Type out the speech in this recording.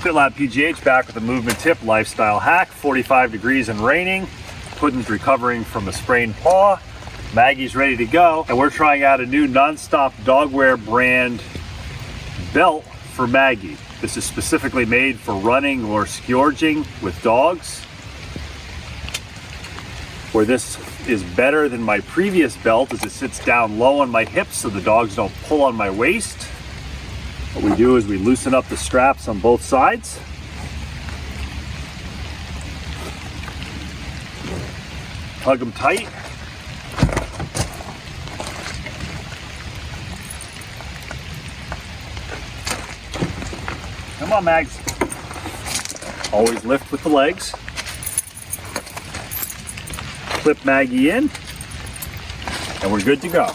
FitLab PGH back with a movement tip lifestyle hack. 45 degrees and raining. Puddin's recovering from a sprained paw. Maggie's ready to go. And we're trying out a new non-stop Dogwear brand belt for Maggie. This is specifically made for running or scourging with dogs. Where this is better than my previous belt is it sits down low on my hips so the dogs don't pull on my waist. What we do is we loosen up the straps on both sides. Tug them tight. Come on, Mags. Always lift with the legs. Clip Maggie in, and we're good to go.